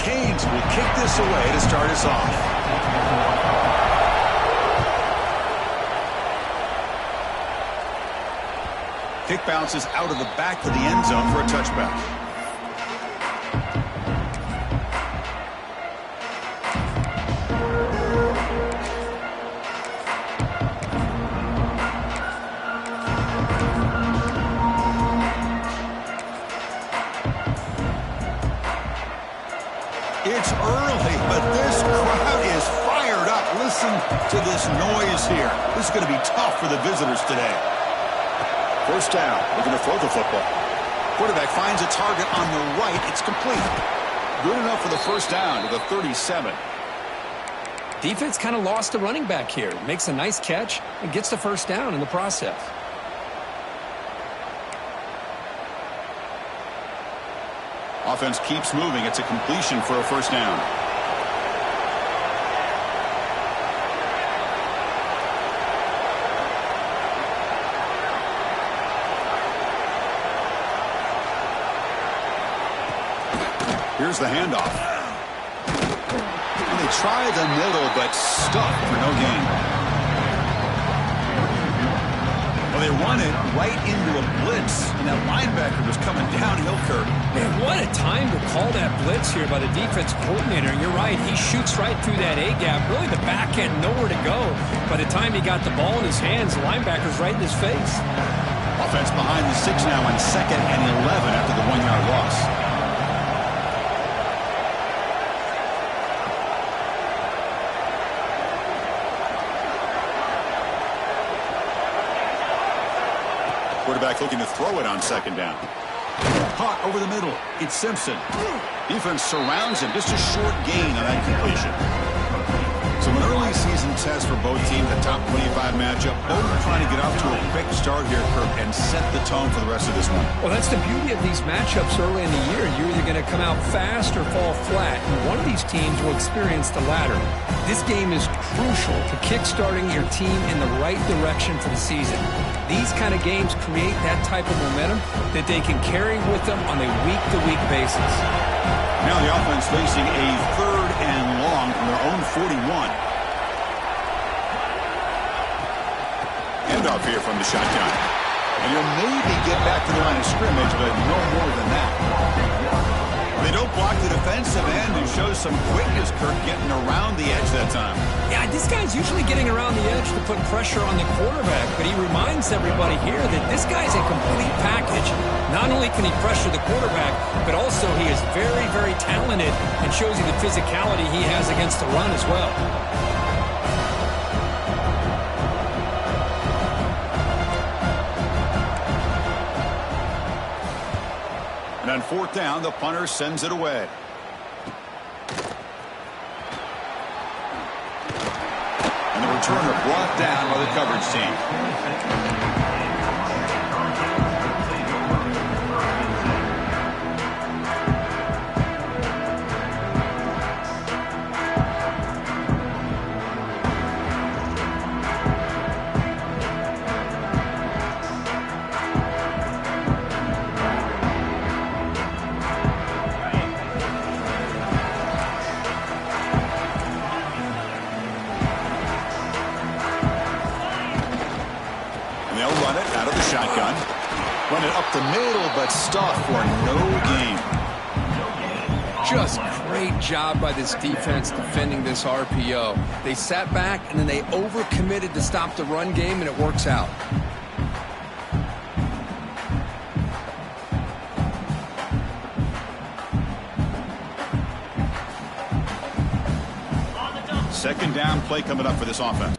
Canes will kick this away to start us off. Kick bounces out of the back of the end zone for a touchback. It's early, but this crowd is fired up. Listen to this noise here. This is going to be tough for the visitors today. First down, looking to throw the football. Quarterback finds a target on the right. It's complete. Good enough for the first down to the 37. Defense kind of lost a running back here. Makes a nice catch and gets the first down in the process. Offense keeps moving. It's a completion for a first down. Here's the handoff. And they try the middle, but stuck for no gain. Well, they run it right into a blitz, and that linebacker was coming downhill, Kirk. Man, what a time to call that blitz here by the defense coordinator. And you're right, he shoots right through that A-gap. Really, the back end, nowhere to go. By the time he got the ball in his hands, the linebacker's right in his face. Offense behind the 6 now on 2nd and 11 after the 1-yard loss. Quarterback looking to throw it on 2nd down. Caught over the middle. It's Simpson. Defense surrounds him. Just a short gain on that completion. So an early season test for both teams, a top 25 matchup. Both are trying to get off to a quick start here, Kirk, and set the tone for the rest of this one. Well, that's the beauty of these matchups early in the year. You're either going to come out fast or fall flat. And one of these teams will experience the latter. This game is crucial to kickstarting your team in the right direction for the season. These kind of games create that type of momentum that they can carry with them on a week-to-week basis. Now the offense facing a 3rd and long from their own 41. Handoff here from the shotgun. And you'll maybe get back to the line of scrimmage, but no more than that. They don't block the defensive end and show some quickness, Kirk, getting around the edge that time. Yeah, this guy's usually getting around the edge to put pressure on the quarterback, but he reminds everybody here that this guy's a complete package. Not only can he pressure the quarterback, but also he is very, very talented and shows you the physicality he has against the run as well. And on 4th down, the punter sends it away. And the returner brought down by the coverage team. Shotgun. Run it up the middle, but stuffed for no gain. Just great job by this defense defending this RPO. They sat back, and then they overcommitted to stop the run game, and it works out. Second down play coming up for this offense.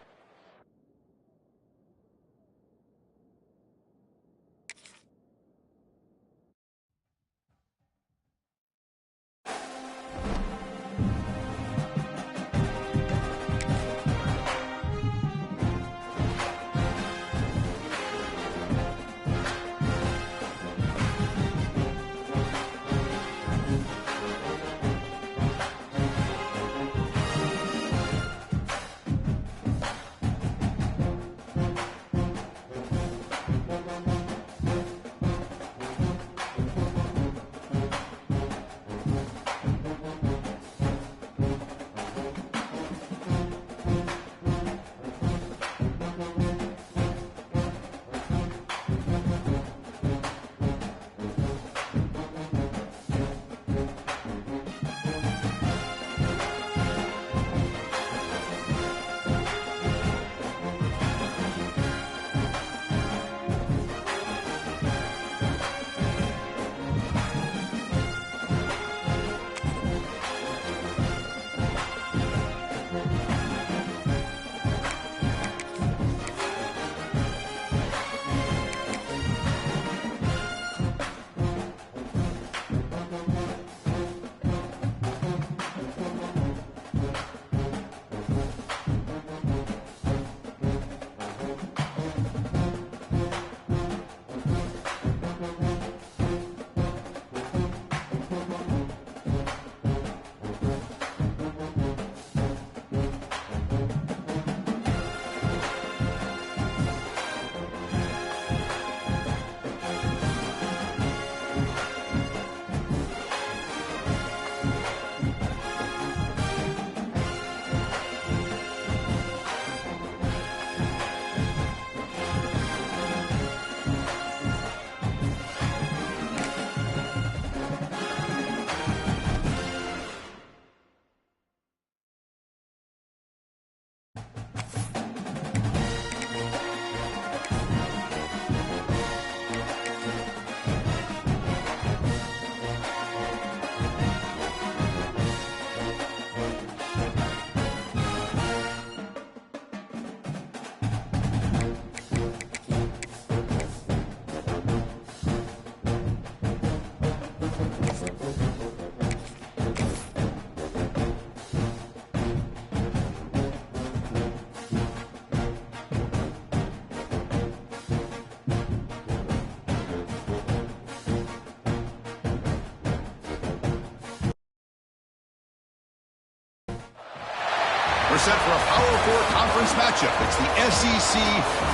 We're set for a Power 4 conference matchup. It's the SEC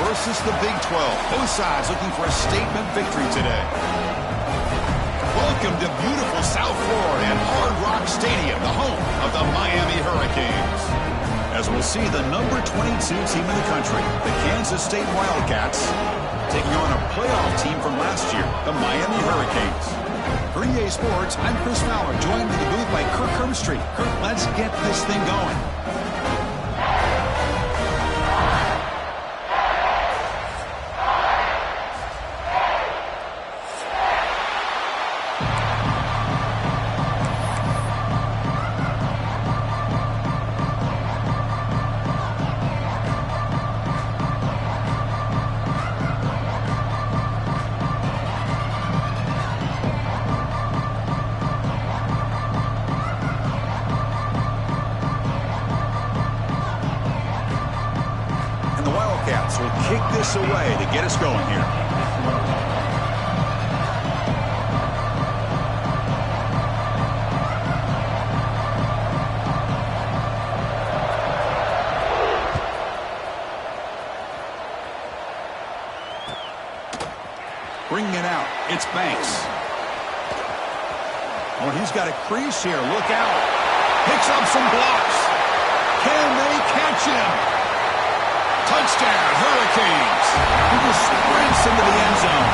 versus the Big 12. Both sides looking for a statement victory today. Welcome to beautiful South Florida and Hard Rock Stadium, the home of the Miami Hurricanes. As we'll see the number 22 team in the country, the Kansas State Wildcats, taking on a playoff team from last year, the Miami Hurricanes. For EA Sports, I'm Chris Fowler, joined in the booth by Kirk Herbstreit. Kirk, let's get this thing going. Will kick this away to get us going here. Bringing it out. It's Banks. Oh, he's got a crease here. Look out. Picks up some blocks. Can they catch him? Touchdown, Hurricanes. He just sprints into the end zone.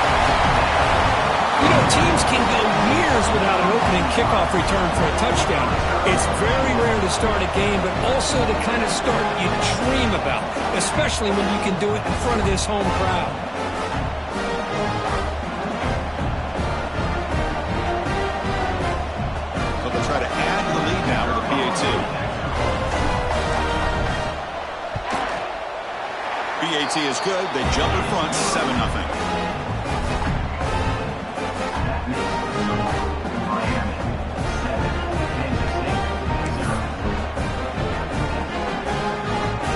You know, teams can go years without an opening kickoff return for a touchdown. It's very rare to start a game, but also the kind of start you dream about, especially when you can do it in front of this home crowd. So they'll try to add to the lead now to the PAT. PAT is good. They jump in front, 7-0.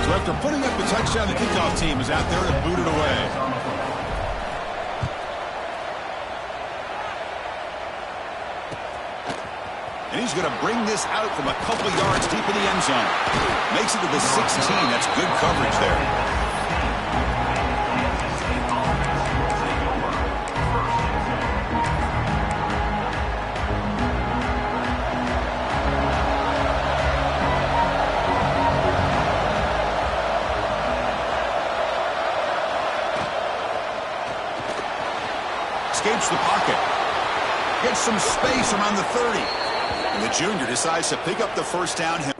So after putting up the touchdown, the kickoff team is out there to boot it away. And he's going to bring this out from a couple yards deep in the end zone. Makes it to the 16. That's good coverage there. Escapes the pocket. Gets some space around the 30. And the junior decides to pick up the first down.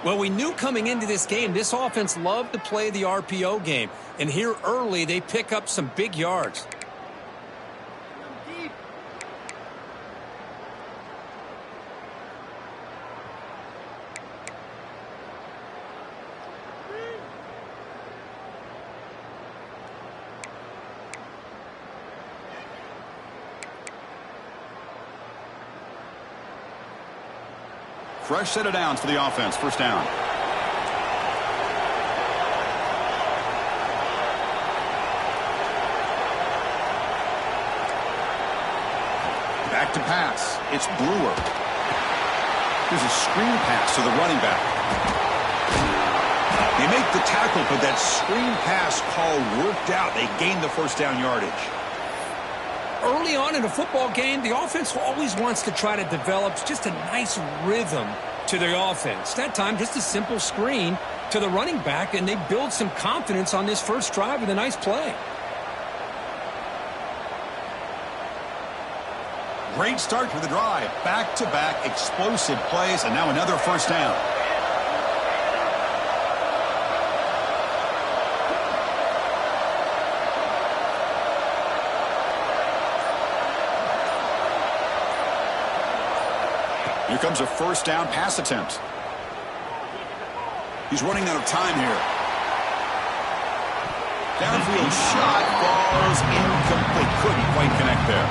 Well, we knew coming into this game, this offense loved to play the RPO game. And here early, they pick up some big yards. Fresh set of downs for the offense. First down. Back to pass. It's Brewer. Here's a screen pass to the running back. They make the tackle, but that screen pass call worked out. They gained the first down yardage. Early on in a football game, the offense always wants to try to develop just a nice rhythm to their offense. That time, just a simple screen to the running back, and they build some confidence on this first drive with a nice play. Great start to the drive. Back-to-back explosive plays, and now another first down. Here comes a first down pass attempt. He's running out of time here. Downfield shot falls incomplete. Couldn't quite connect there.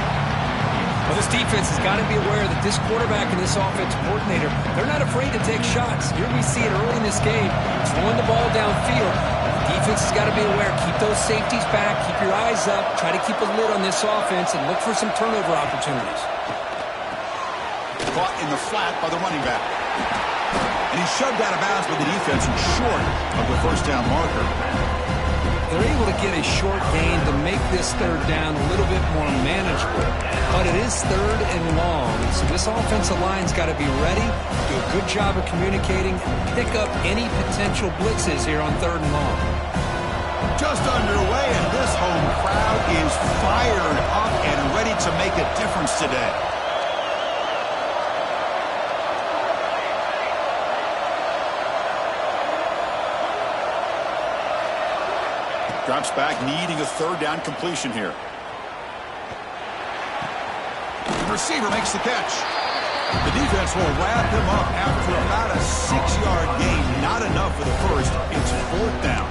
Well, this defense has got to be aware that this quarterback and this offensive coordinator, they're not afraid to take shots. Here we see it early in this game, throwing the ball downfield. The defense has got to be aware. Keep those safeties back. Keep your eyes up. Try to keep a lid on this offense and look for some turnover opportunities. Caught in the flat by the running back. And he's shoved out of bounds by the defense and short of the first down marker. They're able to get a short gain to make this third down a little bit more manageable. But it is third and long, so this offensive line's got to be ready, do a good job of communicating, and pick up any potential blitzes here on third and long. Just underway, and this home crowd is fired up and ready to make a difference today. Drops back, needing a third down completion here. The receiver makes the catch. The defense will wrap him up after about a 6-yard gain. Not enough for the first. It's fourth down.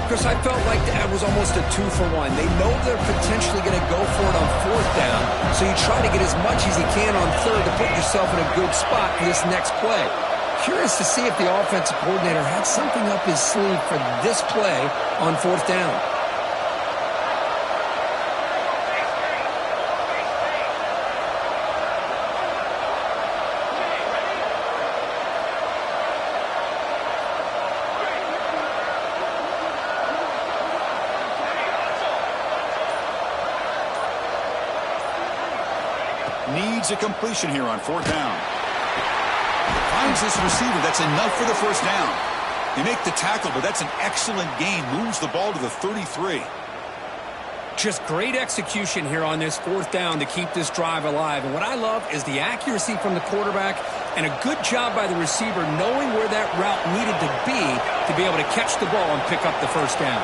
Chris, I felt like that was almost a 2-for-1. They know they're potentially going to go for it on fourth down, so you try to get as much as you can on third to put yourself in a good spot for this next play. Curious to see if the offensive coordinator had something up his sleeve for this play on fourth down. Needs a completion here on fourth down. Finds this receiver. That's enough for the first down. They make the tackle, but that's an excellent gain. Moves the ball to the 33. Just great execution here on this fourth down to keep this drive alive. And what I love is the accuracy from the quarterback and a good job by the receiver knowing where that route needed to be able to catch the ball and pick up the first down.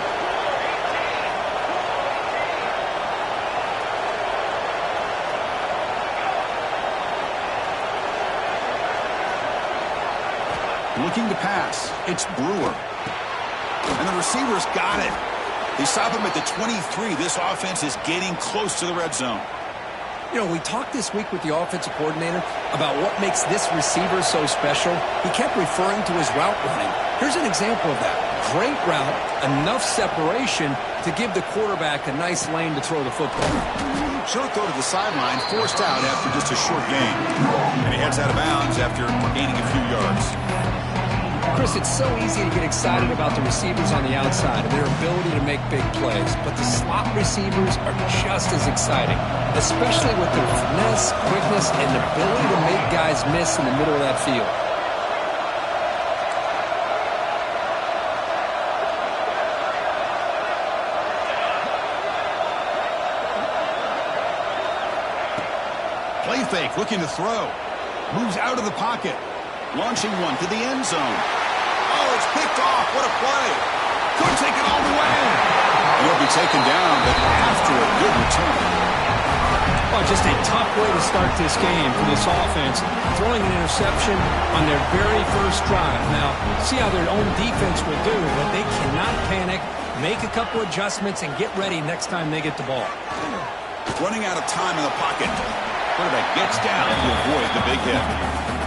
Looking to pass. It's Brewer. And the receiver's got it. They stop him at the 23. This offense is getting close to the red zone. You know, we talked this week with the offensive coordinator about what makes this receiver so special. He kept referring to his route running. Here's an example of that. Great route, enough separation to give the quarterback a nice lane to throw the football. Short throw to the sideline, forced out after just a short gain. And he heads out of bounds after gaining a few yards. Chris, it's so easy to get excited about the receivers on the outside and their ability to make big plays, but the slot receivers are just as exciting, especially with their finesse, quickness, and the ability to make guys miss in the middle of that field. Play fake, looking to throw. Moves out of the pocket. Launching one to the end zone. Oh, it's picked off. What a play. Could take it all the way. He'll be taken down, but after a good return. Oh, just a tough way to start this game for this offense, throwing an interception on their very first drive. Now, see how their own defense will do, but they cannot panic, make a couple adjustments, and get ready next time they get the ball. Running out of time in the pocket. Quarterback gets down to avoid the big hit.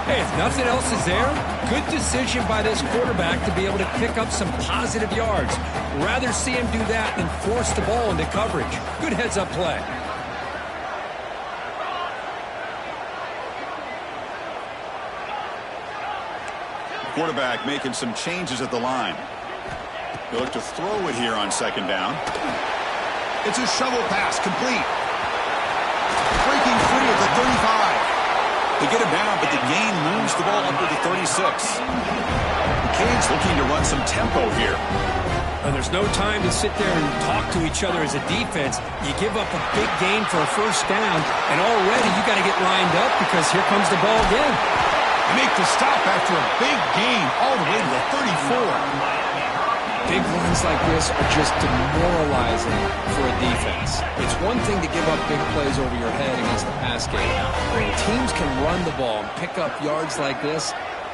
Hey, if nothing else is there, good decision by this quarterback to be able to pick up some positive yards. Rather see him do that than force the ball into coverage. Good heads-up play. Quarterback making some changes at the line. They look to throw it here on second down. It's a shovel pass, complete. Breaking free at the 35. They get him down, but the gain moves the ball up to the 36. The Canes looking to run some tempo here. And there's no time to sit there and talk to each other as a defense. You give up a big gain for a first down, and already you got to get lined up because here comes the ball again. They make the stop after a big gain all the way to the 34. Big runs like this are just demoralizing for a defense. It's one thing to give up big plays over your head against the pass game. When teams can run the ball and pick up yards like this,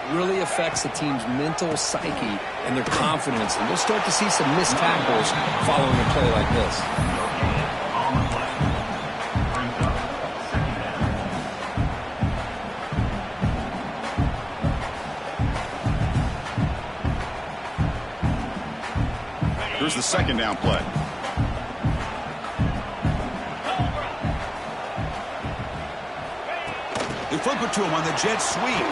it really affects the team's mental psyche and their confidence. And we'll start to see some missed tackles following a play like this. Here's the second down play. They flip it to him on the jet sweep.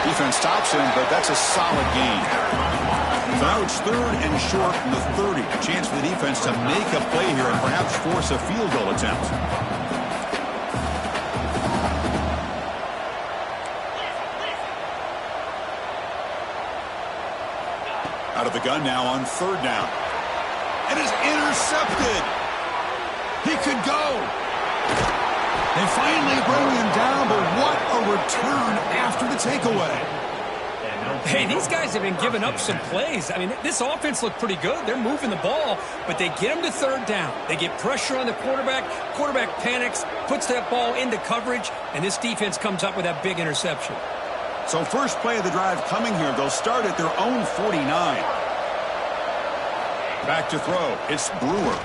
Defense stops him, but that's a solid gain. So now it's third and short from the 30. A chance for the defense to make a play here and perhaps force a field goal attempt. Out of the gun now on third down. And is intercepted. He could go. They finally bring him down, but what a return after the takeaway. Hey, these guys have been giving up some plays. I mean, this offense looked pretty good. They're moving the ball, but they get him to third down. They get pressure on the quarterback. Quarterback panics, puts that ball into coverage, and this defense comes up with that big interception. So first play of the drive coming here. They'll start at their own 49. Back to throw. It's Brewer.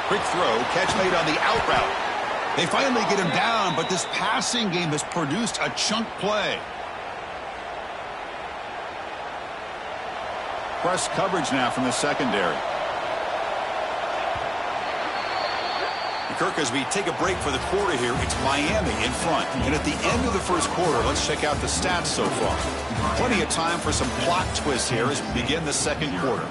Quick throw. Catch made on the out route. They finally get him down, but this passing game has produced a chunk play. Press coverage now from the secondary. Kirk, as we take a break for the quarter here, it's Miami in front. And at the end of the first quarter, let's check out the stats so far. Plenty of time for some plot twists here as we begin the second quarter.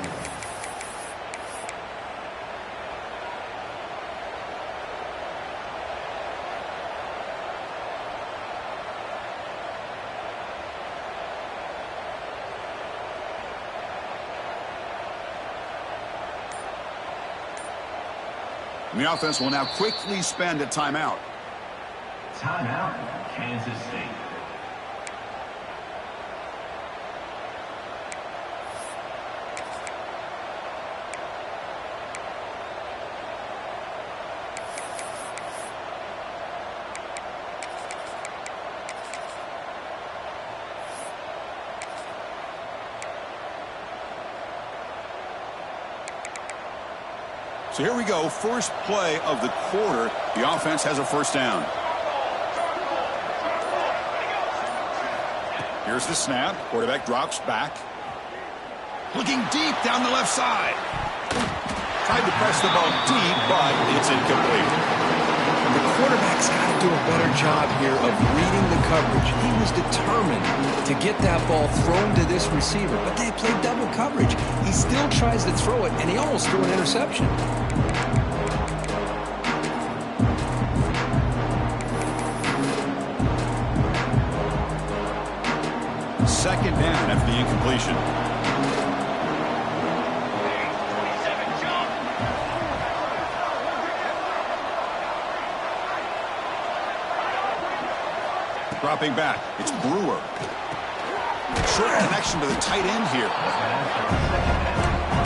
And the offense will now quickly spend a timeout. Timeout, Kansas State. So here we go, first play of the quarter. The offense has a first down. Here's the snap. Quarterback drops back. Looking deep down the left side. Tried to press the ball deep, but it's incomplete. The quarterback's got to do a better job here of reading the coverage. He was determined to get that ball thrown to this receiver, but they played double coverage. He still tries to throw it, and he almost threw an interception. Second down after the incompletion. Dropping back, it's Brewer. Short connection to the tight end here.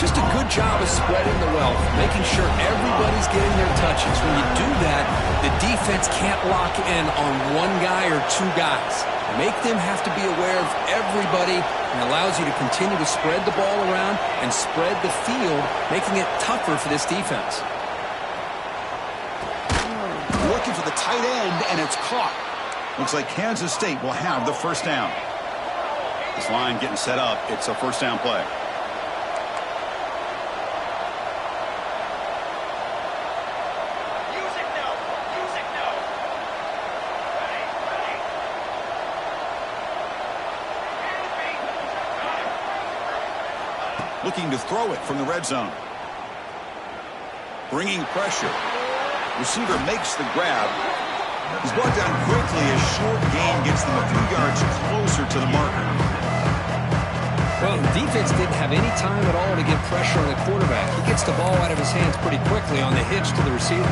Just a good job of spreading the wealth, making sure everybody's getting their touches. When you do that, the defense can't lock in on one guy or two guys. Make them have to be aware of everybody, and allows you to continue to spread the ball around and spread the field, making it tougher for this defense. Looking for the tight end, and it's caught. Looks like Kansas State will have the first down. This line getting set up. It's a first down play. Looking to throw it from the red zone. Bringing pressure. Receiver makes the grab. He's brought down quickly. A short gain gets them a few yards closer to the marker. Well, the defense didn't have any time at all to get pressure on the quarterback. He gets the ball out of his hands pretty quickly on the hitch to the receiver.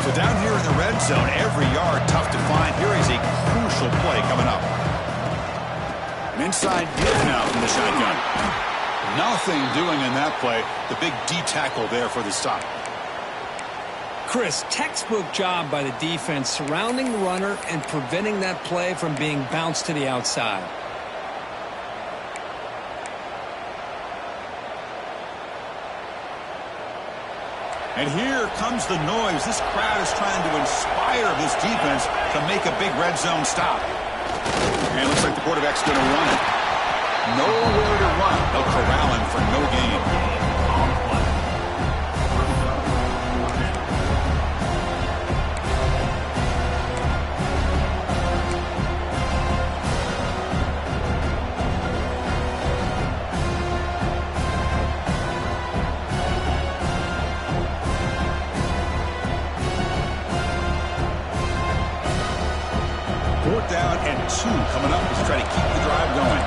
So down here in the red zone, every yard tough to find. Here is a crucial play coming up. An inside give now from the shotgun. Nothing doing in that play. The big D tackle there for the stop. Chris, textbook job by the defense surrounding the runner and preventing that play from being bounced to the outside. And here comes the noise. This crowd is trying to inspire this defense to make a big red zone stop. And it looks like the quarterback's going to run it. Nowhere to run. They'll corral him for no gain. Fourth down and 2 coming up as they try to keep the drive going.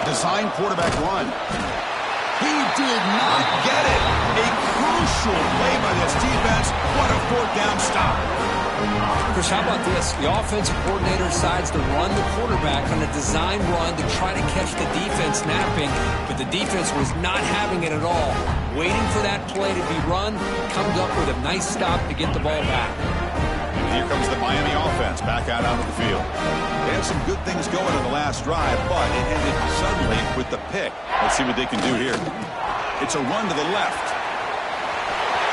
Design quarterback run. He did not get it. A crucial play by this defense. What a fourth down stop. Chris, how about this? The offensive coordinator decides to run the quarterback on a design run to try to catch the defense napping, but the defense was not having it at all. Waiting for that play to be run, comes up with a nice stop to get the ball back. And here comes the Miami offense back out onto the field. They had some good things going in the last drive, but it ended suddenly with the pick. Let's see what they can do here. It's a run to the left.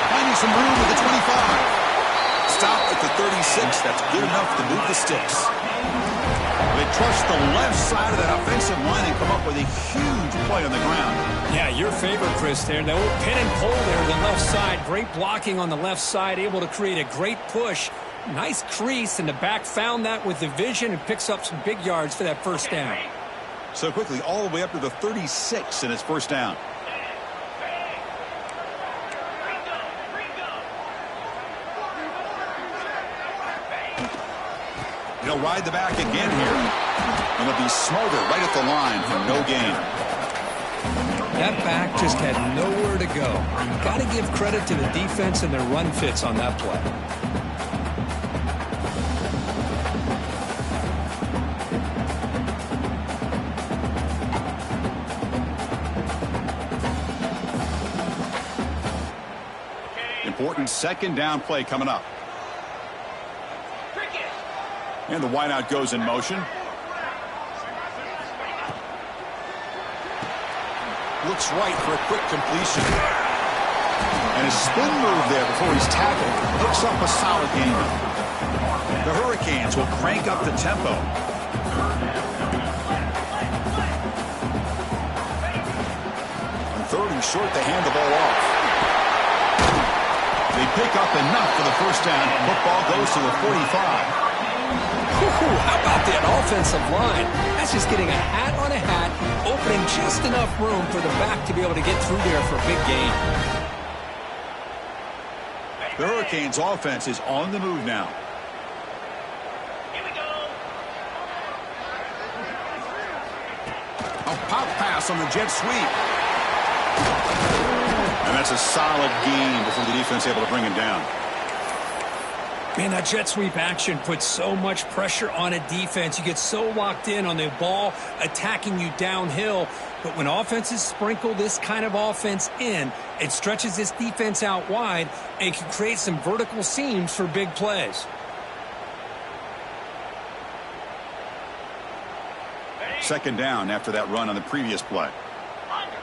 Finding some room at the 25. Stop at the 36. That's good enough to move the sticks. They trust the left side of that offensive line and come up with a huge play on the ground. Yeah, your favorite, Chris, there. The old pin and pull there on the left side. Great blocking on the left side, able to create a great push. Nice crease, and the back found that with the vision and picks up some big yards for that first down. So quickly, all the way up to the 36 in his first down. He'll ride the back again here. And it'll be Smolder right at the line for no gain. That back just had nowhere to go. You've got to give credit to the defense and their run fits on that play. Important second down play coming up. And the wideout goes in motion. Looks right for a quick completion. And a spin move there before he's tackled. Hooks up a solid gain. The Hurricanes will crank up the tempo. On third and short, they hand the ball off. They pick up enough for the first down. Football goes to the 45. How about that offensive line? That's just getting a hat on a hat, opening just enough room for the back to be able to get through there for a big gain. The Hurricanes offense is on the move now. Here we go. A pop pass on the jet sweep. And that's a solid gain before the defense able to bring him down. Man, that jet sweep action puts so much pressure on a defense. You get so locked in on the ball attacking you downhill. But when offenses sprinkle this kind of offense in, it stretches this defense out wide and can create some vertical seams for big plays. Second down after that run on the previous play. Under.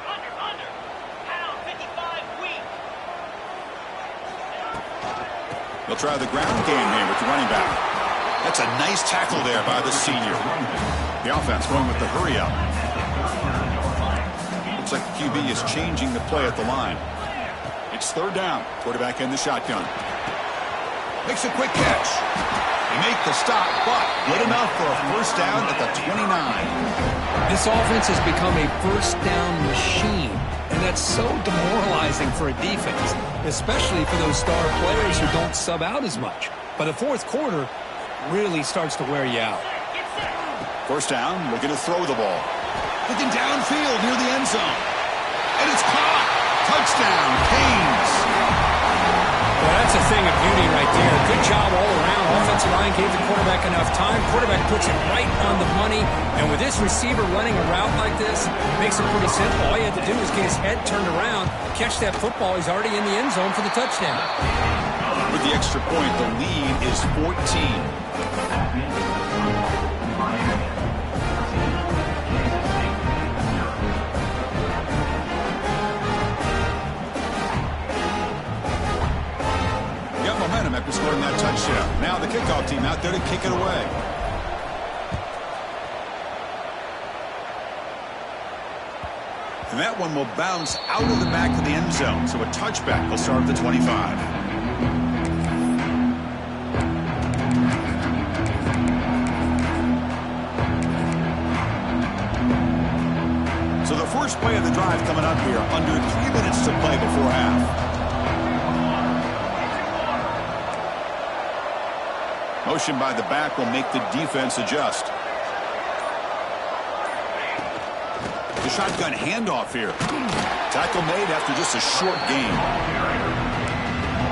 Pound 55 weak. They'll try the ground game here with the running back. That's a nice tackle there by the senior. The offense going with the hurry up. Looks like the QB is changing the play at the line. It's third down. Quarterback in the shotgun. Makes a quick catch. They make the stop, but good enough for a first down at the 29. This offense has become a first down machine, and that's so demoralizing for a defense, especially for those star players who don't sub out as much. But the fourth quarter really starts to wear you out. First down, looking to throw the ball. Looking downfield near the end zone. And it's caught. Touchdown, Canes. Well, that's a thing of beauty right there. Good job all around. Offensive line gave the quarterback enough time. Quarterback puts it right on the money. And with this receiver running a route like this, makes it pretty simple. All you had to do was get his head turned around, catch that football. He's already in the end zone for the touchdown. With the extra point, the lead is 14. Momentum after scoring that touchdown. Now the kickoff team out there to kick it away. And that one will bounce out of the back of the end zone. So a touchback will start at the 25. So the first play of the drive coming up here. Under 3 minutes to play before half. Motion by the back will make the defense adjust. The shotgun handoff here. Tackle made after just a short gain.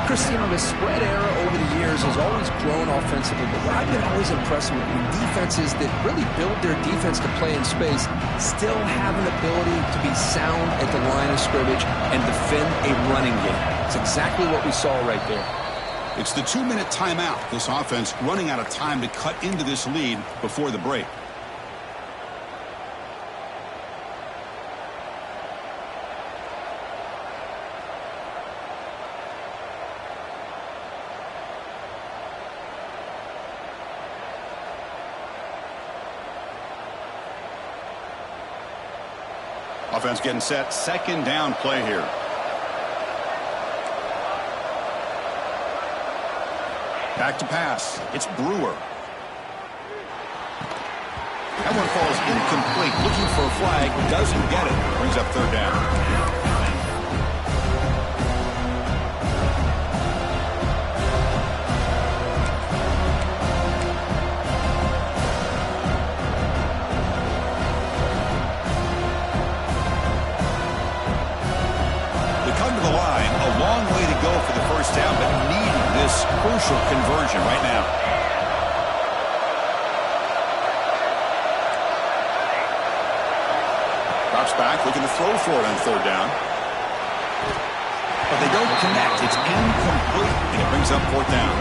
Christian, the spread era over the years has always grown offensively, but what I've been always impressed with defenses that really build their defense to play in space still have an ability to be sound at the line of scrimmage and defend a running game. It's exactly what we saw right there. It's the 2-minute timeout. This offense running out of time to cut into this lead before the break. Offense getting set. Second down play here. Back to pass. It's Brewer. That one falls incomplete. Looking for a flag. Doesn't get it. Brings up third down. They come to the line. A long way to go for the first down, but needing this crucial conversion right now. Drops back, looking to throw for it on third down. But they don't connect. It's incomplete, and it brings up fourth down.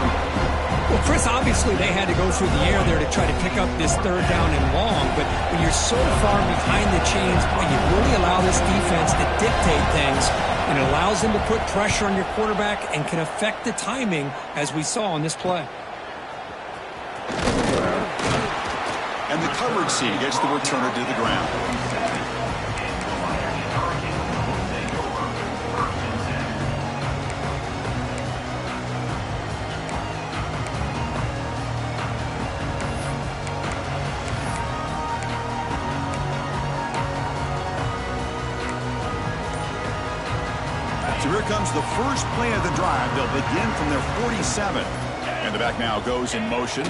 Well, Chris, obviously they had to go through the air there to try to pick up this third down and long, but when you're so far behind the chains, boy, you really allow this defense to dictate things, and it allows them to put pressure on your quarterback and can affect the timing, as we saw on this play. And the coverage C gets the returner to the ground. So here comes the first play of the drive. They'll begin from their 47. And the back now goes in motion.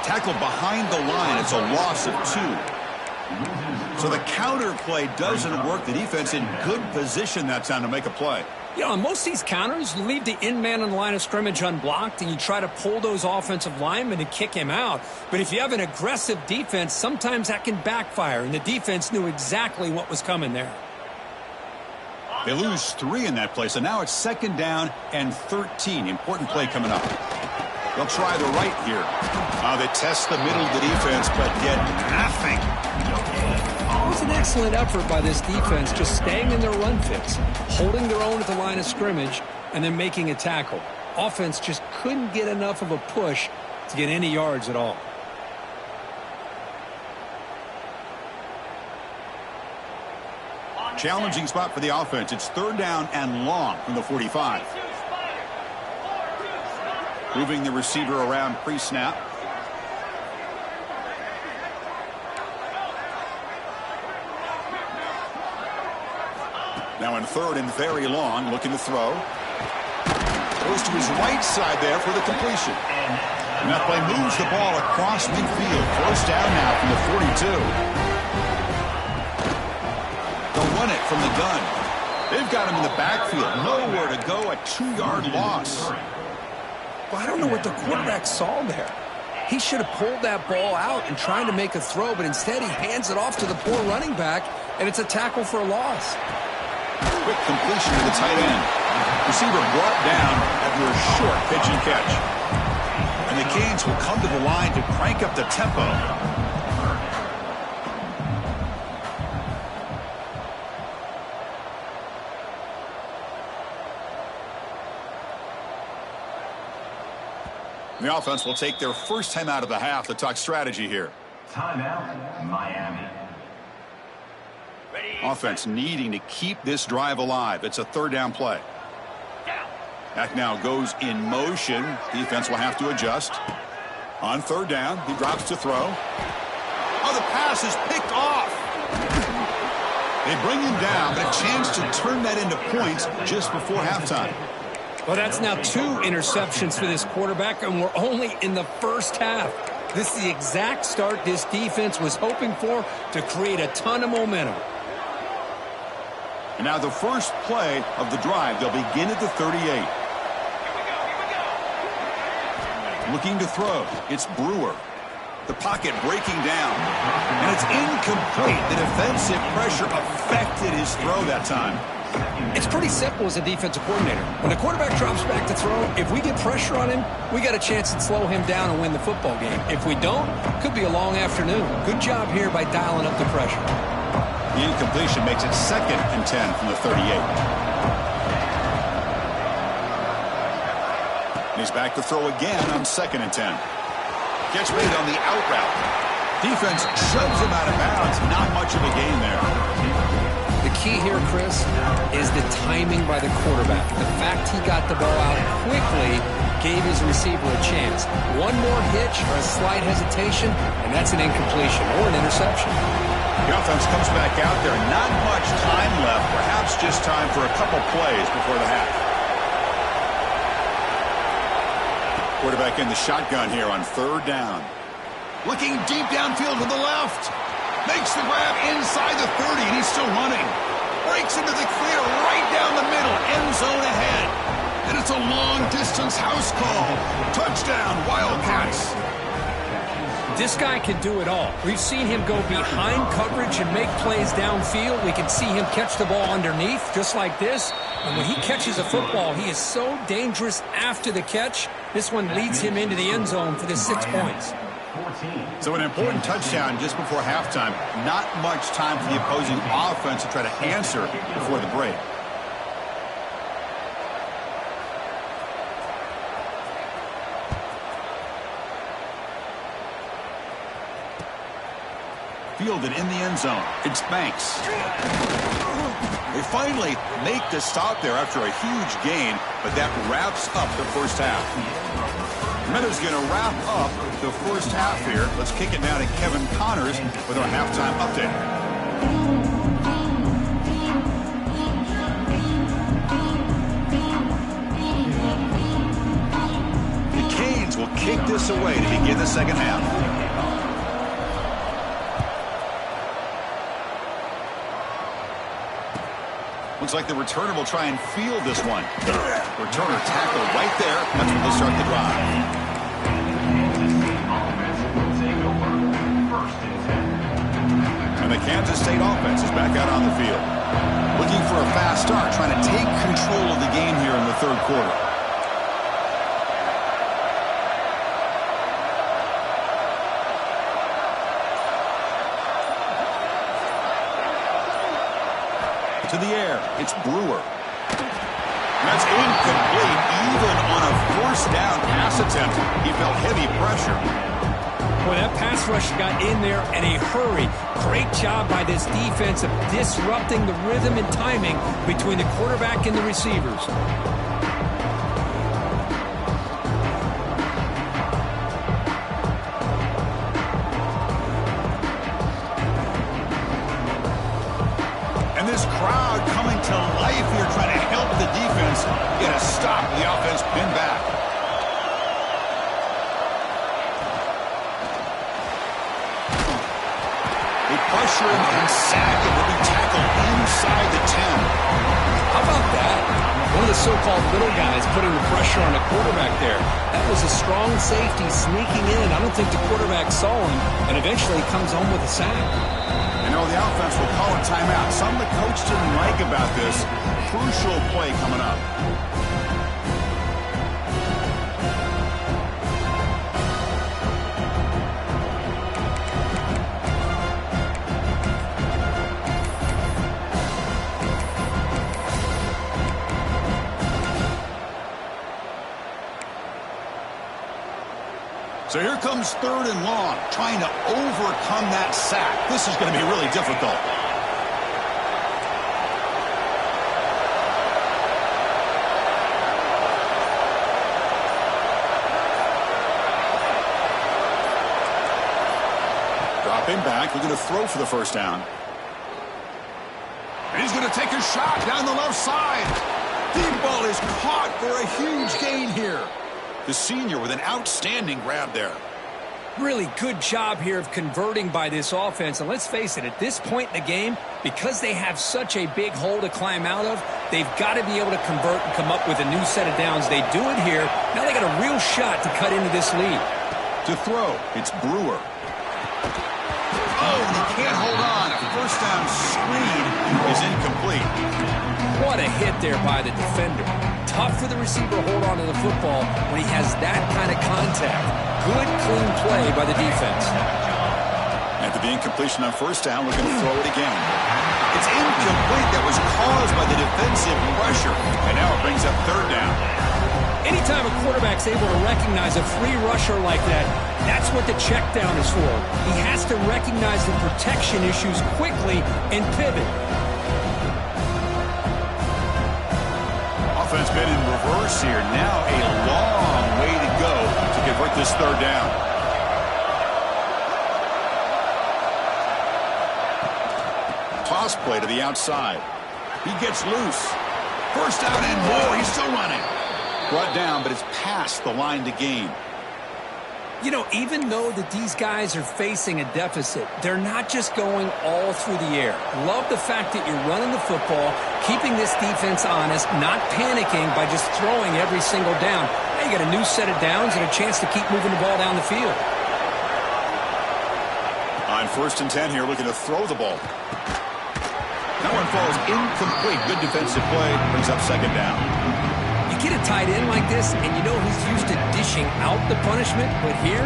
Tackled behind the line. It's a loss of 2. So the counter play doesn't work. The defense in good position that time to make a play. You know, on most of these counters, you leave the in man on the line of scrimmage unblocked, and you try to pull those offensive linemen to kick him out. But if you have an aggressive defense, sometimes that can backfire, and the defense knew exactly what was coming there. They lose 3 in that play, so now it's 2nd down and 13. Important play coming up. They'll try the right here. They test the middle of the defense, but get nothing. It was an excellent effort by this defense, just staying in their run fits, holding their own at the line of scrimmage, and then making a tackle. Offense just couldn't get enough of a push to get any yards at all. Challenging spot for the offense. It's 3rd down and long from the 45. Moving the receiver around pre-snap. Now in 3rd and very long, looking to throw. Goes to his right side there for the completion. And that play moves the ball across midfield. 1st down now from the 42. They'll run it from the gun. They've got him in the backfield. Nowhere to go. A 2-yard loss. Well, I don't know what the quarterback saw there. He should have pulled that ball out and tried to make a throw, but instead he hands it off to the poor running back, and it's a tackle for a loss. Quick completion to the tight end. Receiver brought down after a short pitch and catch. And the Canes will come to the line to crank up the tempo. The offense will take their first time out of the half to talk strategy here. Timeout, Miami. Offense needing to keep this drive alive. It's a 3rd down play. That now goes in motion. Defense will have to adjust. On 3rd down, he drops to throw. Oh, the pass is picked off. They bring him down, but a chance to turn that into points just before halftime. Well, that's now 2 interceptions for this quarterback, and we're only in the first half. This is the exact start this defense was hoping for to create a ton of momentum. And now the first play of the drive. They'll begin at the 38. Looking to throw. It's Brewer. The pocket breaking down. And it's incomplete. The defensive pressure affected his throw that time. It's pretty simple as a defensive coordinator. When the quarterback drops back to throw, if we get pressure on him, we got a chance to slow him down and win the football game. If we don't, could be a long afternoon. Good job here by dialing up the pressure. The incompletion makes it 2nd and 10 from the 38. He's back to throw again on 2nd and 10. Gets made on the out route. Defense shoves him out of bounds. Not much of a gain there. The key here, Chris, is the timing by the quarterback. The fact he got the ball out quickly gave his receiver a chance. One more hitch or a slight hesitation, and that's an incompletion or an interception. The offense comes back out there. Not much time left. Perhaps just time for a couple plays before the half. Quarterback in the shotgun here on 3rd down. Looking deep downfield to the left. Makes the grab inside the 30, and he's still running. Breaks into the clear right down the middle. End zone ahead. And it's a long-distance house call. Touchdown, Wildcats. This guy can do it all. We've seen him go behind coverage and make plays downfield. We can see him catch the ball underneath, just like this. And when he catches a football, he is so dangerous after the catch. This one leads him into the end zone for the 6 points. So an important touchdown just before halftime. Not much time for the opposing offense to try to answer before the break. Fielded in the end zone. It's Banks. They finally make the stop there after a huge gain, but that wraps up the first half. Meadows going to wrap up the first half here. Let's kick it now to Kevin Connors with our halftime update. The Canes will kick this away to begin the second half. Looks like the returner will try and field this one. Returner tackled right there. That's when they start the drive. And the Kansas State offense is back out on the field. Looking for a fast start, trying to take control of the game here in the third quarter. To the air, it's Brewer. That's incomplete, even on a first down pass attempt. He felt heavy pressure. Boy, that pass rush got in there in a hurry. Great job by this defense of disrupting the rhythm and timing between the quarterback and the receivers. And this crowd coming to life here, trying to help the defense get a stop. The offense pinned back. Pressure and sack, and will be tackled inside the 10. How about that? One of the so-called little guys putting the pressure on a quarterback there. That was a strong safety sneaking in. I don't think the quarterback saw him, and eventually he comes home with a sack. You know, the offense will call a timeout. Something the coach didn't like about this. Crucial play coming up. So here comes third and long, trying to overcome that sack. This is going to be really difficult. Dropping back, looking to throw for the first down. And he's going to take a shot down the left side. Deep ball is caught for a huge gain here. The senior with an outstanding grab there. Really good job here of converting by this offense. And let's face it, at this point in the game, because they have such a big hole to climb out of, they've got to be able to convert and come up with a new set of downs. They do it here. Now they got a real shot to cut into this lead. To throw, it's Brewer. Oh, and he can't hold on. A first down screen is incomplete. What a hit there by the defender. Tough for the receiver to hold on to the football when he has that kind of contact. Good, clean play by the defense. After the incompletion on first down, looking to throw it again. It's incomplete. That was caused by the defensive pressure. And now it brings up third down. Anytime a quarterback's able to recognize a free rusher like that, that's what the check down is for. He has to recognize the protection issues quickly and pivot. Offense been in reverse here. Now a long way to go to convert this third down. Toss play to the outside. He gets loose. First down and more. He's still running. Brought down, but it's past the line to gain. You know, even though that these guys are facing a deficit, they're not just going all through the air. Love the fact that you're running the football, keeping this defense honest, not panicking by just throwing every single down. Now you got a new set of downs and a chance to keep moving the ball down the field. On first and 10 here, looking to throw the ball. That one falls incomplete. Good defensive play. Brings up second down. You get a tight end like this, and you know he's used to dishing out the punishment, but here,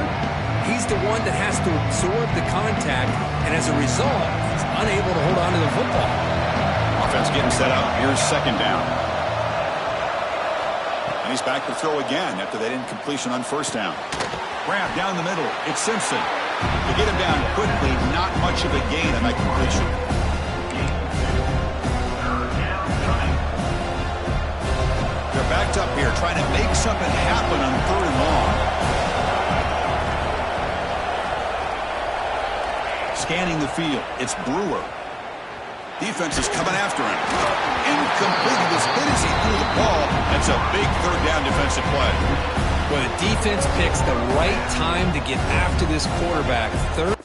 he's the one that has to absorb the contact, and as a result, he's unable to hold on to the football. Offense getting set up. Here's second down. And he's back to throw again after that incompletion on first down. Grab down the middle. It's Simpson. To get him down quickly, not much of a gain on that completion. They're backed up here, trying to make something happen on third and long. Scanning the field, it's Brewer. Defense is coming after him. Incomplete. He was hit as he threw the ball. That's a big third down defensive play. Well, the defense picks the right time to get after this quarterback. Third.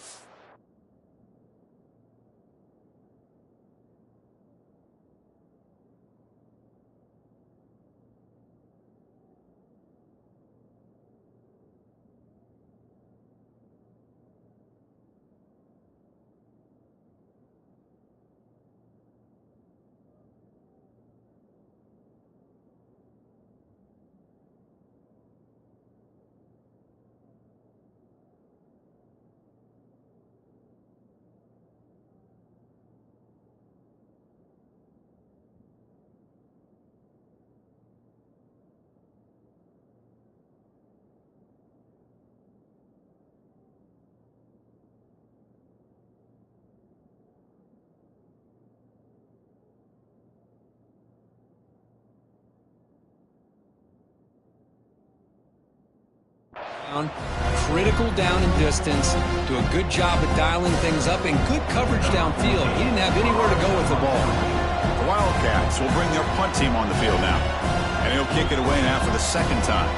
Critical down and distance. Do a good job of dialing things up and good coverage downfield. He didn't have anywhere to go with the ball. The Wildcats will bring their punt team on the field now. And he'll kick it away now for the second time.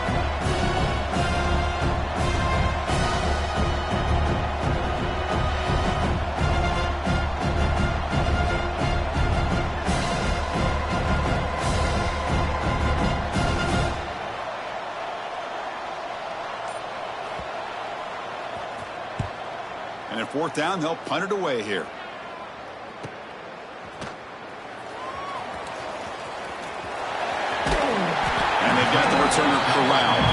And at fourth down, they'll punt it away here. And they've got the returner corralled.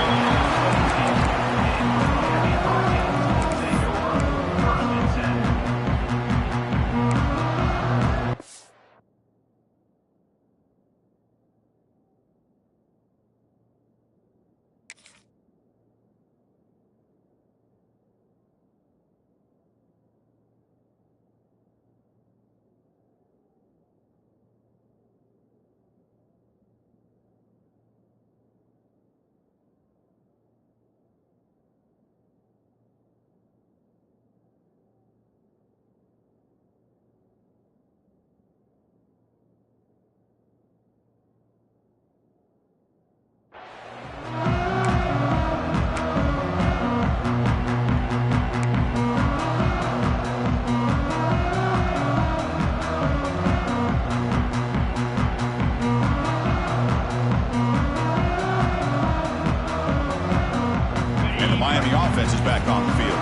Miami offense is back on the field.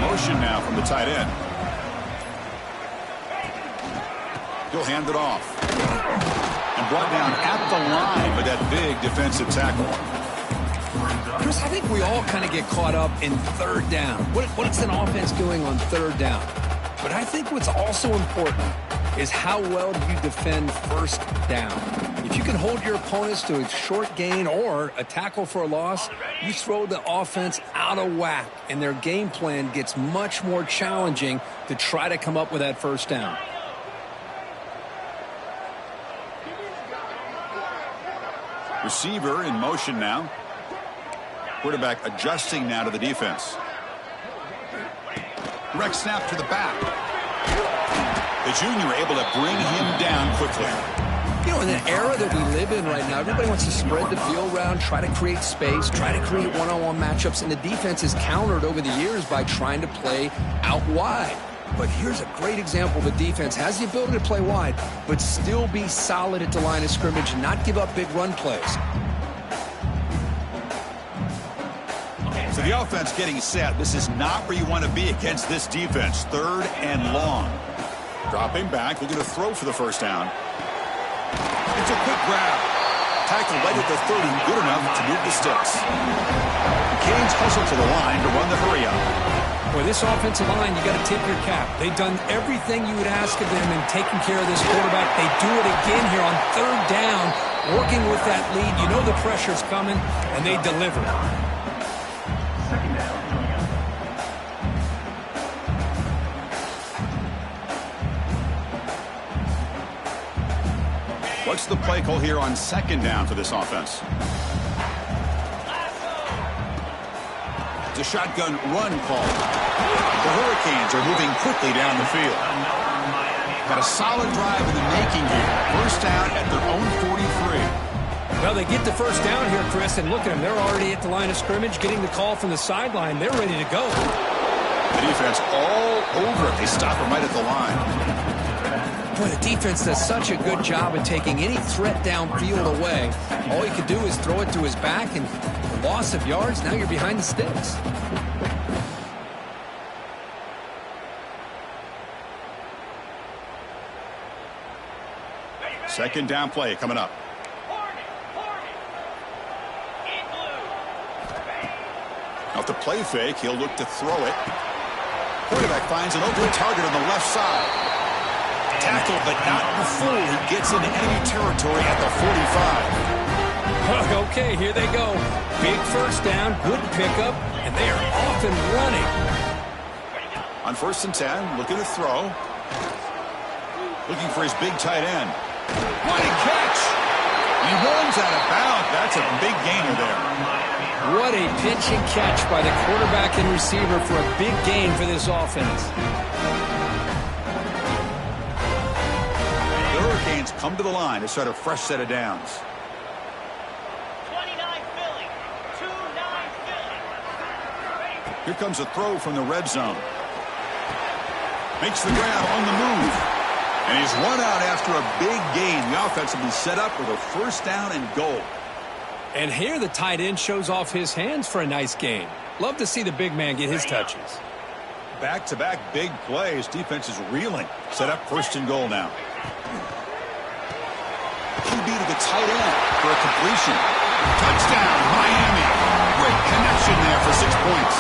Motion now from the tight end. He'll hand it off. And brought down at the line with that big defensive tackle. Chris, I think we all kind of get caught up in third down. What's an offense doing on third down? But I think what's also important is how well do you defend first down. If you can hold your opponents to a short gain or a tackle for a loss, you throw the offense out of whack, and their game plan gets much more challenging to try to come up with that first down. Receiver in motion now. Quarterback adjusting now to the defense. Direct snap to the back. The junior able to bring him down quickly. You know, in the era that we live in right now, everybody wants to spread the field around, try to create space, try to create one-on-one matchups, and the defense is countered over the years by trying to play out wide. But here's a great example. The defense has the ability to play wide, but still be solid at the line of scrimmage and not give up big run plays. So the offense getting set. This is not where you want to be against this defense. Third and long. Dropping back, looking to throw for the first down. It's a quick grab. Tackle right at the 30, good enough to move the sticks. The Canes hustle to the line to run the hurry up. Boy, this offensive line, you got to tip your cap. They've done everything you would ask of them in taking care of this quarterback. They do it again here on third down, working with that lead. You know the pressure's coming, and they deliver. What's the play call here on second down for this offense? It's a shotgun run call. The Hurricanes are moving quickly down the field. Got a solid drive in the making here. First down at their own 43. Well, they get the first down here, Chris, and look at them. They're already at the line of scrimmage, getting the call from the sideline. They're ready to go. The defense all over it. They stop him right at the line. Boy, the defense does such a good job of taking any threat downfield away. All you could do is throw it to his back, and the loss of yards, now you're behind the sticks. Second down play coming up. Off the play fake, he'll look to throw it. Quarterback finds an open target on the left side. Tackle, but not before he gets into enemy territory at the 45. Okay, here they go. Big first down, good pickup, and they are off and running. On 1st and 10, looking to throw. Looking for his big tight end. What a catch! He runs out of bounds. That's a big gainer there. pitch and catch by the quarterback and receiver for a big gain for this offense. The Hurricanes come to the line to start a fresh set of downs. 29 Philly. 2-9 Philly. Here comes a throw from the red zone. Makes the grab on the move. And he's run out after a big gain. The offense will be set up with a first down and goal. And here the tight end shows off his hands for a nice gain. Love to see the big man get his touches. Back-to-back big plays. Defense is reeling. Set up first and goal now. QB to the tight end for a completion. Touchdown, Miami. Great connection there for 6 points.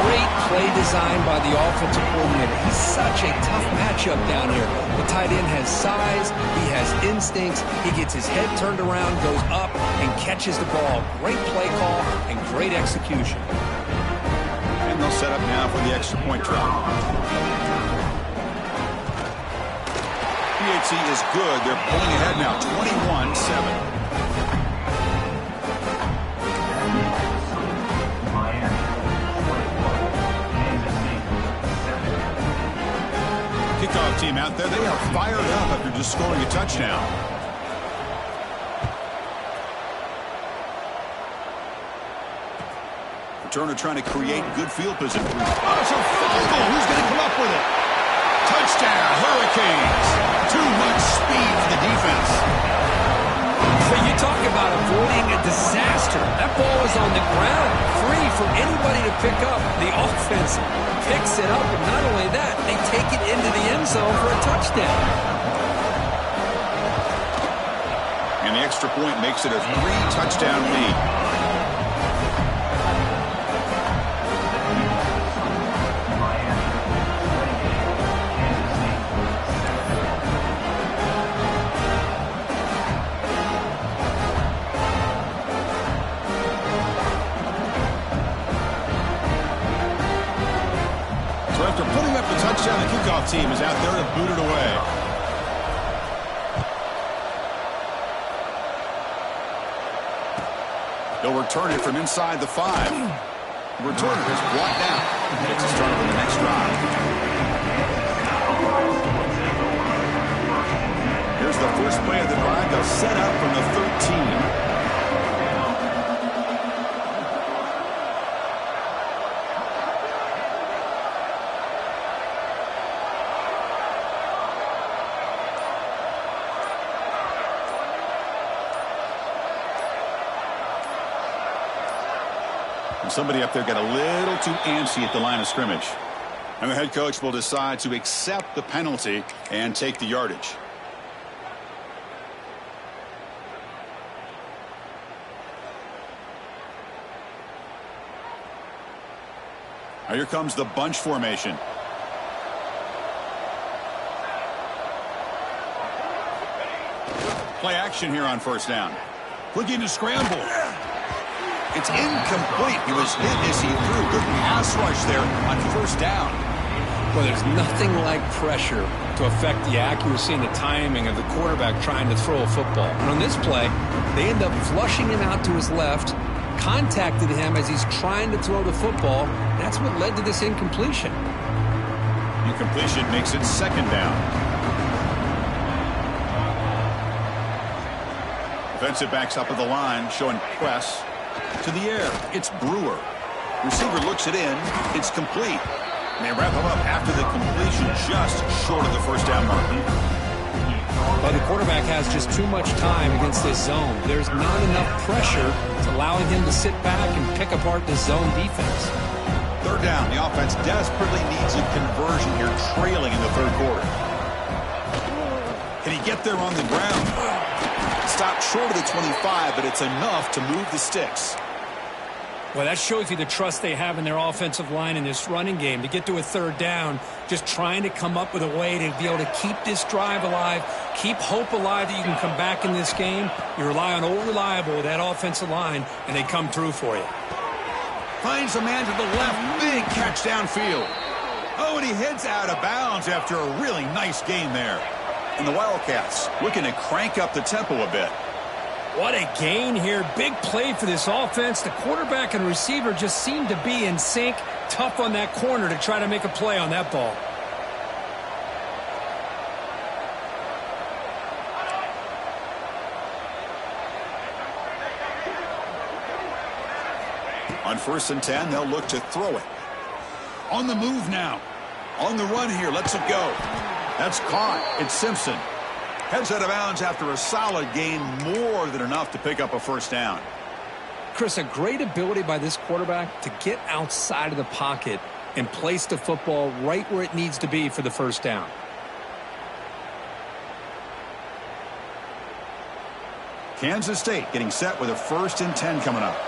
Great play design by the offensive coordinator. He's such a tough matchup down here. The tight end has size, he has instincts, he gets his head turned around, goes up, and catches the ball. Great play call and great execution. And they'll set up now for the extra point try. PHC is good. They're pulling ahead now, 21-7. Kickoff team out there. They are fired up after just scoring a touchdown. Returner trying to create good field position. Oh, it's a fumble. Who's going to come up with it? Touchdown, Hurricanes. Too much speed for the defense. So you talk about avoiding a disaster. That ball is on the ground, free for anybody to pick up. The offense picks it up, and not only that, they take it into the end zone for a touchdown. And the extra point makes it a 3-touchdown lead. After putting up the touchdown, the kickoff team is out there to boot it away. They'll return it from inside the 5. The returner is brought down. Makes a start on the next drive. Here's the first play of the drive. They'll set up from the 13. Somebody up there got a little too antsy at the line of scrimmage. And the head coach will decide to accept the penalty and take the yardage. Now here comes the bunch formation. Play action here on first down. Looking to scramble. It's incomplete. He was hit as he threw. Good pass rush there on first down. Well, there's nothing like pressure to affect the accuracy and the timing of the quarterback trying to throw a football. And on this play, they end up flushing him out to his left, contacted him as he's trying to throw the football. That's what led to this incompletion. Incompletion makes it second down. Defensive backs up at the line, showing press. To the air, it's Brewer. Receiver looks it in. It's complete. And they wrap him up after the completion, just short of the first down mark. But the quarterback has just too much time against this zone. There's not enough pressure to allowing him to sit back and pick apart the zone defense. Third down. The offense desperately needs a conversion here, trailing in the third quarter. Can he get there on the ground? Stopped short of the 25, but it's enough to move the sticks. Well, that shows you the trust they have in their offensive line in this running game. To get to a third down, just trying to come up with a way to be able to keep this drive alive, keep hope alive that you can come back in this game. You rely on old reliable with that offensive line, and they come through for you. Finds a man to the left, big catch downfield. Oh, and he heads out of bounds after a really nice game there. And the Wildcats looking to crank up the tempo a bit. What a gain here. Big play for this offense. The quarterback and receiver just seem to be in sync. Tough on that corner to try to make a play on that ball. On 1st and 10, they'll look to throw it. On the move now. On the run here. Lets it go. That's caught. It's Simpson. Heads out of bounds after a solid gain, more than enough to pick up a first down. Chris, a great ability by this quarterback to get outside of the pocket and place the football right where it needs to be for the first down. Kansas State getting set with a 1st and 10 coming up.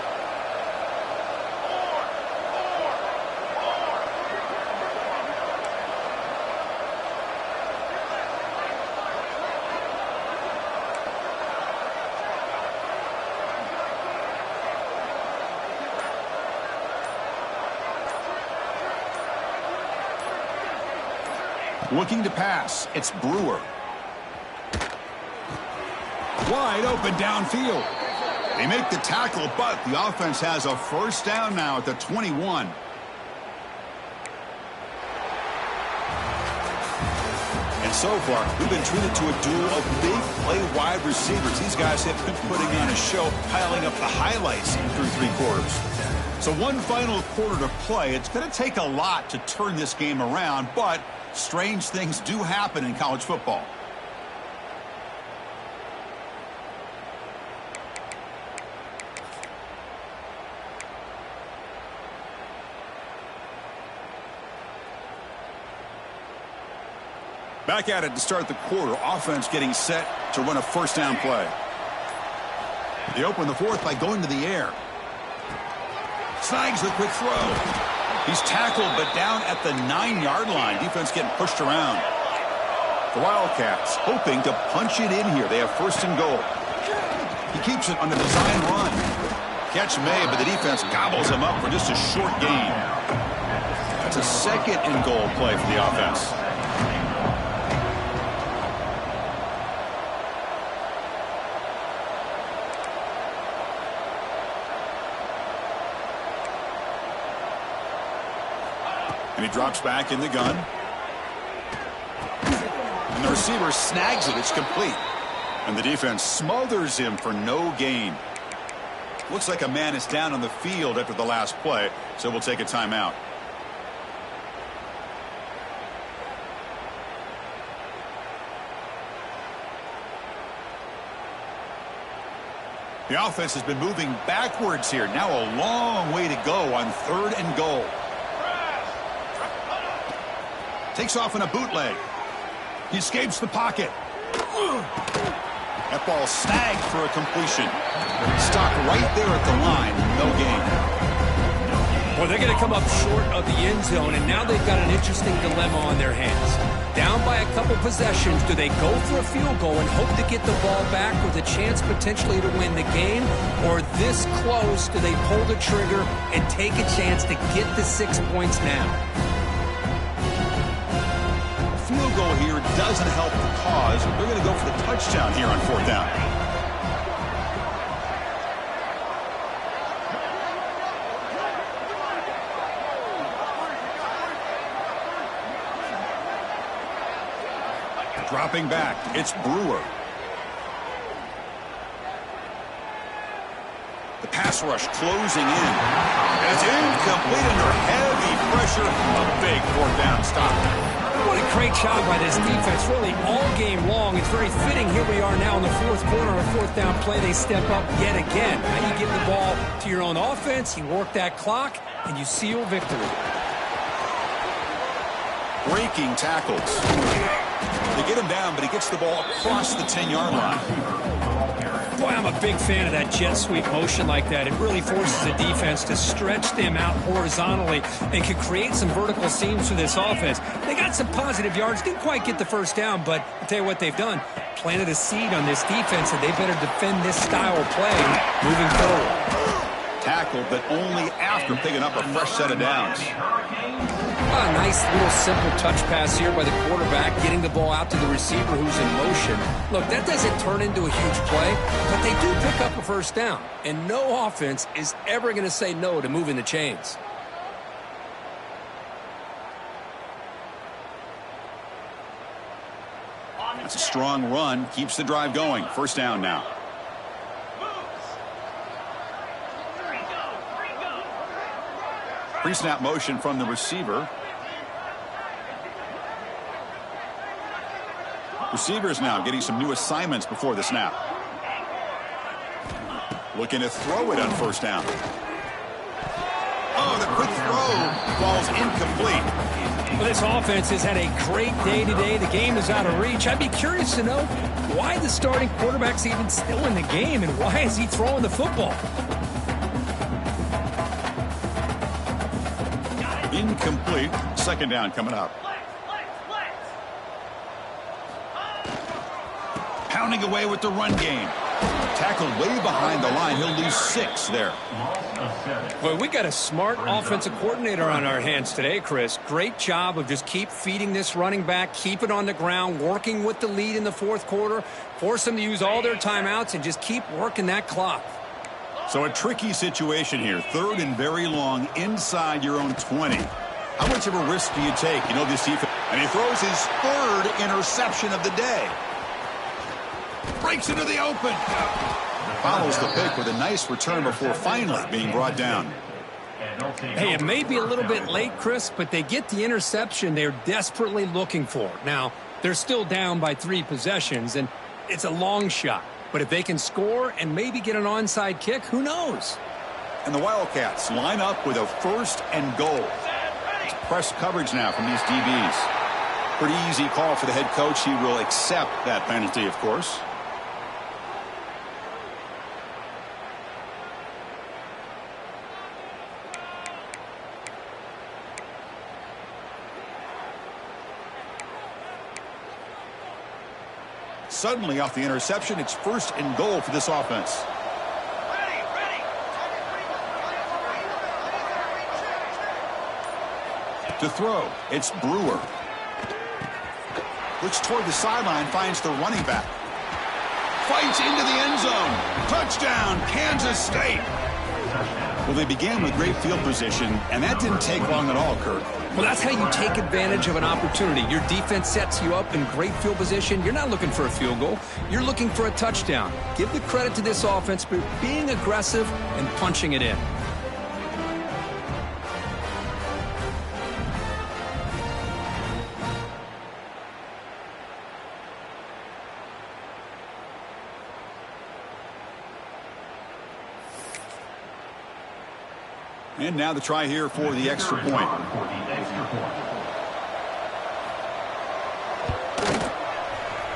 Looking to pass, it's Brewer. Wide open downfield. They make the tackle, but the offense has a first down now at the 21. And so far, we've been treated to a duel of big play wide receivers. These guys have been putting on a show, piling up the highlights through 3 quarters. So one final quarter to play. It's going to take a lot to turn this game around, but strange things do happen in college football. Back at it to start the quarter. Offense getting set to run a first down play. They open the 4th by going to the air. Snags the quick throw. He's tackled, but down at the 9-yard line. Defense getting pushed around. The Wildcats hoping to punch it in here. They have 1st and goal. He keeps it on the design run. Catch made, but the defense gobbles him up for just a short gain. That's a 2nd and goal play for the offense. And he drops back in the gun. And the receiver snags it. It's complete. And the defense smothers him for no gain. Looks like a man is down on the field after the last play, so we'll take a timeout. The offense has been moving backwards here. Now a long way to go on 3rd and goal. Takes off in a bootleg. He escapes the pocket. That ball snagged for a completion. Stopped right there at the line. No gain. Well, they're going to come up short of the end zone, and now they've got an interesting dilemma on their hands. Down by a couple possessions, do they go for a field goal and hope to get the ball back with a chance potentially to win the game? Or this close, do they pull the trigger and take a chance to get the 6 points now? Field goal here doesn't help the cause. They're going to go for the touchdown here on 4th down. Dropping back, it's Brewer. The pass rush closing in. And it's incomplete under heavy pressure. A big 4th down stop. What a great job by this defense, really all game long. It's very fitting. Here we are now in the 4th quarter, a 4th down play. They step up yet again. Now you give the ball to your own offense, you work that clock, and you seal victory. Breaking tackles. They get him down, but he gets the ball across the 10-yard line. Boy, I'm a big fan of that jet sweep motion like that. It really forces the defense to stretch them out horizontally and can create some vertical seams for this offense. They got some positive yards, didn't quite get the first down, but I'll tell you what they've done. Planted a seed on this defense, and they better defend this style of play moving forward. tackled, but only after picking up a fresh set of downs. A nice little simple touch pass here by the quarterback, getting the ball out to the receiver who's in motion. Look, that doesn't turn into a huge play, but they do pick up a first down. And no offense is ever going to say no to moving the chains. That's a strong run. Keeps the drive going. First down now. Pre-snap motion from the receiver. Receivers now getting some new assignments before the snap. Looking to throw it on first down. Oh, the quick throw falls incomplete. Well, this offense has had a great day today. The game is out of reach. I'd be curious to know why the starting quarterback's even still in the game and why is he throwing the football? Incomplete. Second down coming up. Pounding away with the run game. Tackled way behind the line. He'll lose 6 there. Well, we got a smart offensive coordinator on our hands today, Chris. Great job of just keep feeding this running back, keep it on the ground, working with the lead in the fourth quarter, force them to use all their timeouts, and just keep working that clock. So a tricky situation here. 3rd and very long inside your own 20. How much of a risk do you take? You know this defense. And he throws his 3rd interception of the day. Breaks into the open. Follows the pick with a nice return before finally being brought down. Hey, it may be a little bit late, Chris, but they get the interception they're desperately looking for. Now, they're still down by 3 possessions, and it's a long shot. But if they can score and maybe get an onside kick, who knows? And the Wildcats line up with a 1st and goal. It's press coverage now from these DBs. Pretty easy call for the head coach. He will accept that penalty, of course. Suddenly off the interception, it's 1st and goal for this offense. To throw, it's Brewer. Looks toward the sideline, finds the running back. Fights into the end zone. Touchdown, Kansas State. Well, they began with great field position, and that didn't take long at all, Kirk. Well, that's how you take advantage of an opportunity. Your defense sets you up in great field position. You're not looking for a field goal. You're looking for a touchdown. Give the credit to this offense for being aggressive and punching it in. And now the try here for the extra point.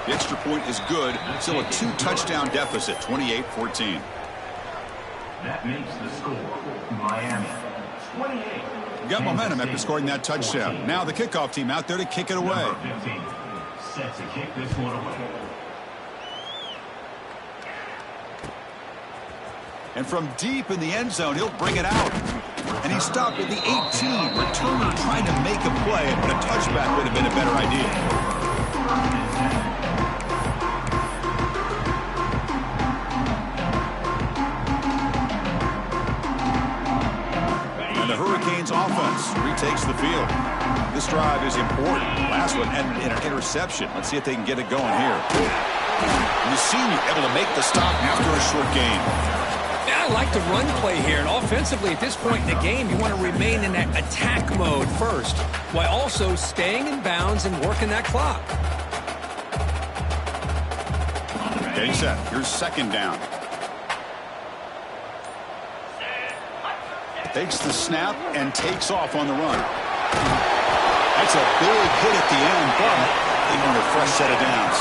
The extra point is good. Still a 2-touchdown deficit, 28-14. That makes the score Miami 28. Got momentum after scoring that touchdown. Now the kickoff team out there to kick it away. Number 15 set to kick this one away. And from deep in the end zone, he'll bring it out. And he stopped at the 18. Returner trying to make a play, but a touchback would have been a better idea. And the Hurricanes offense retakes the field. This drive is important. Last one had an interception. Let's see if they can get it going here. And the senior able to make the stop after a short gain. I like the run play here, and offensively at this point in the game, you want to remain in that attack mode first, while also staying in bounds and working that clock. Getting set. Here's 2nd down. Takes the snap and takes off on the run. That's a big hit at the end, but they want a fresh set of downs.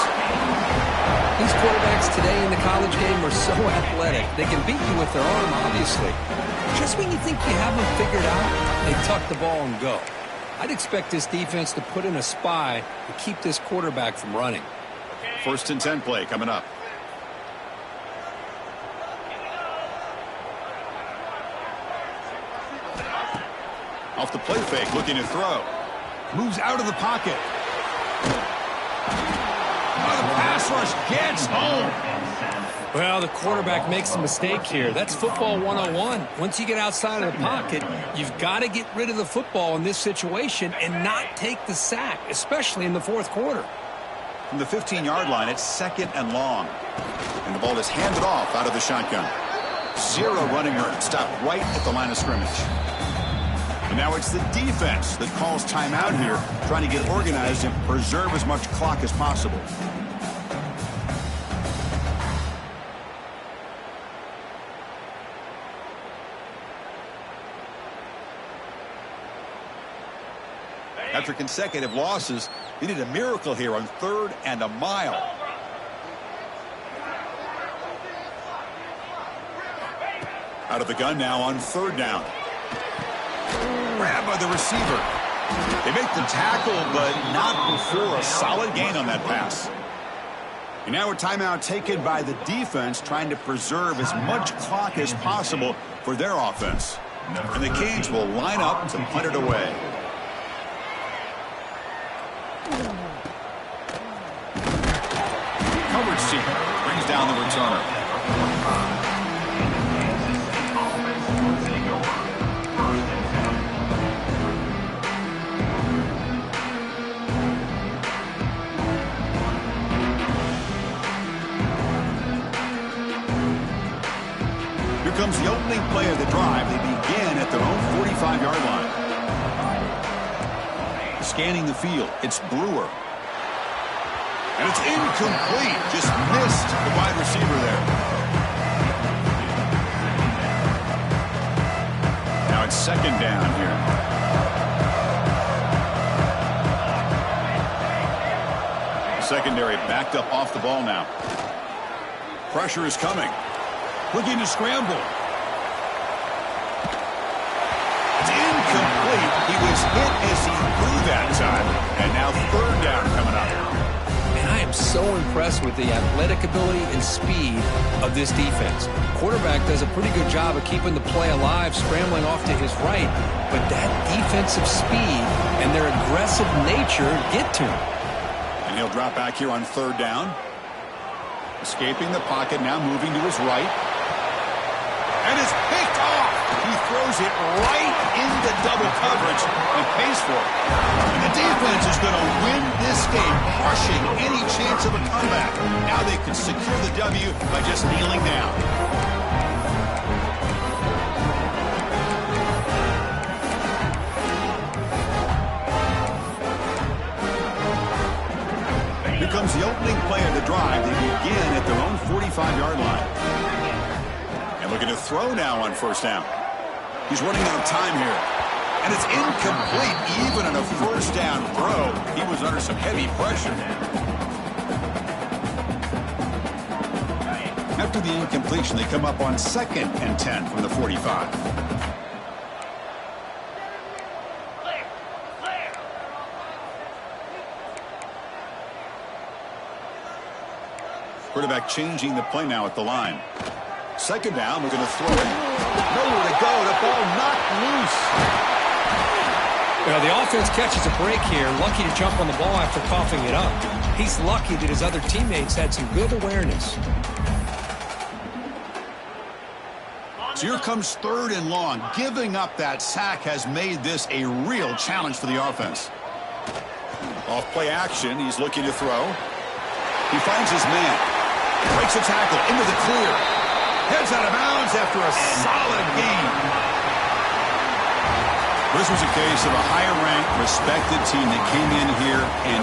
These quarterbacks today in the college game are so athletic. They can beat you with their arm, obviously. Just when you think you have them figured out, they tuck the ball and go. I'd expect this defense to put in a spy to keep this quarterback from running. 1st and 10 play coming up. Off the play fake, looking to throw. Moves out of the pocket. Oh, the pass rush gets home. Well, the quarterback makes a mistake here. That's football 101. Once you get outside of the pocket, you've got to get rid of the football in this situation and not take the sack, especially in the fourth quarter. From the 15-yard line, it's 2nd and long. And the ball is handed off out of the shotgun. 0 running room. Stopped right at the line of scrimmage. And now it's the defense that calls timeout here, trying to get organized and preserve as much clock as possible. After consecutive losses, they need a miracle here on 3rd and a mile. Out of the gun now on 3rd down. Grabbed by the receiver. They make the tackle, but not before a solid gain on that pass. And now a timeout taken by the defense, trying to preserve as much clock as possible for their offense. And the Canes will line up to punt it away. Coverage team brings down the returner. Here comes the opening play of the drive. They begin at their own 45-yard line. Scanning the field, it's Brewer. And it's incomplete. Just missed the wide receiver there. Now it's 2nd down here. Secondary backed up off the ball now. Pressure is coming. Looking to scramble. It's incomplete. He was hit as he threw that time. And now 3rd down coming up. And I am so impressed with the athletic ability and speed of this defense. Quarterback does a pretty good job of keeping the play alive, scrambling off to his right. But that defensive speed and their aggressive nature get to him. And he'll drop back here on 3rd down. Escaping the pocket, now moving to his right. And it's picked off. He throws it right into double coverage and pays for it. And the defense is going to win this game, crushing any chance of a comeback. Now they can secure the W by just kneeling down. Here comes the opening play of the drive. They begin at their own 45-yard line. And looking to throw now on 1st down. He's running out of time here. And it's incomplete. Even on a 1st down throw, he was under some heavy pressure. After the incompletion, they come up on 2nd and 10 from the 45. Quarterback changing the play now at the line. 2nd down, we're going to throw it. Nowhere to go. The ball knocked loose. Well, the offense catches a break here. Lucky to jump on the ball after coughing it up. He's lucky that his other teammates had some good awareness. So here comes 3rd and long. Giving up that sack has made this a real challenge for the offense. Off play action, he's looking to throw. He finds his man. Breaks a tackle into the clear. Heads out of bounds after a solid game. This was a case of a higher-ranked, respected team that came in here and